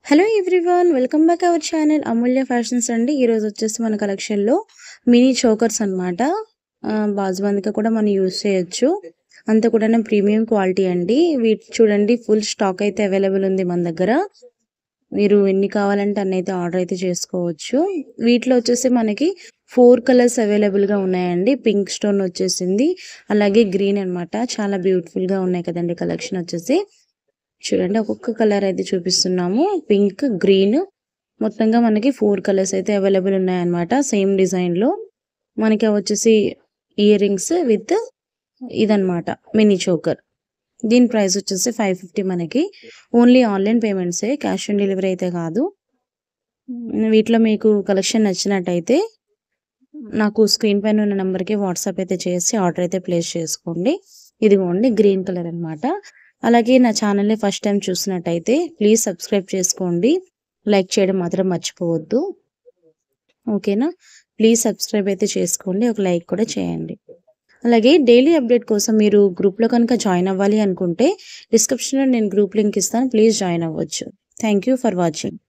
Hello everyone, welcome back our channel Amulya fashions అండి. ఈరోజు వచ్చేసి మన కలెక్షన్లో మినీ చోకర్స్ అనమాట. బాజుబందిగా కూడా మనం యూజ్ చేయొచ్చు. అంతా కూడా ప్రీమియం క్వాలిటీ అండి. వీటి చూడండి, ఫుల్ స్టాక్ అయితే అవైలబుల్ ఉంది మన దగ్గర. మీరు ఎన్ని కావాలంటే అన్ని అయితే ఆర్డర్ అయితే చేసుకోవచ్చు. వీటిలో వచ్చేసి మనకి 4 కలర్స్ అవైలబుల్గా ఉన్నాయండి. పింక్ స్టోన్ వచ్చేసింది, అలాగే గ్రీన్ అనమాట. చాలా బ్యూటిఫుల్గా ఉన్నాయి కదండి కలెక్షన్ వచ్చేసి. చూడండి, ఒక్కొక్క కలర్ అయితే చూపిస్తున్నాము. పింక్, గ్రీన్, మొత్తంగా మనకి 4 కలర్స్ అయితే అవైలబుల్ ఉన్నాయన్నమాట. సేమ్ డిజైన్లో మనకి వచ్చేసి ఇయర్ రింగ్స్ విత్ ఇదనమాట మినీ చోకర్. దీని ప్రైస్ వచ్చేసి 550. మనకి ఓన్లీ ఆన్లైన్ పేమెంట్సే, క్యాష్ ఆన్ డెలివరీ అయితే కాదు. వీటిలో మీకు కలెక్షన్ నచ్చినట్టయితే నాకు స్క్రీన్ పైన ఉన్న నెంబర్కి వాట్సాప్ అయితే చేసి ఆర్డర్ అయితే ప్లేస్ చేసుకోండి. ఇదిగోండి, గ్రీన్ కలర్ అనమాట. అలాగే నా ఛానల్ని ఫస్ట్ టైం చూసినట్టయితే ప్లీజ్ సబ్స్క్రైబ్ చేసుకోండి. లైక్ చేయడం మాత్రం మర్చిపోవద్దు, ఓకేనా? ప్లీజ్ సబ్స్క్రైబ్ అయితే చేసుకోండి, ఒక లైక్ కూడా చేయండి. అలాగే డైలీ అప్డేట్ కోసం మీరు గ్రూప్లో కనుక జాయిన్ అవ్వాలి అనుకుంటే డిస్క్రిప్షన్లో నేను గ్రూప్ లింక్ ఇస్తాను. ప్లీజ్ జాయిన్ అవ్వచ్చు. Thank you for watching.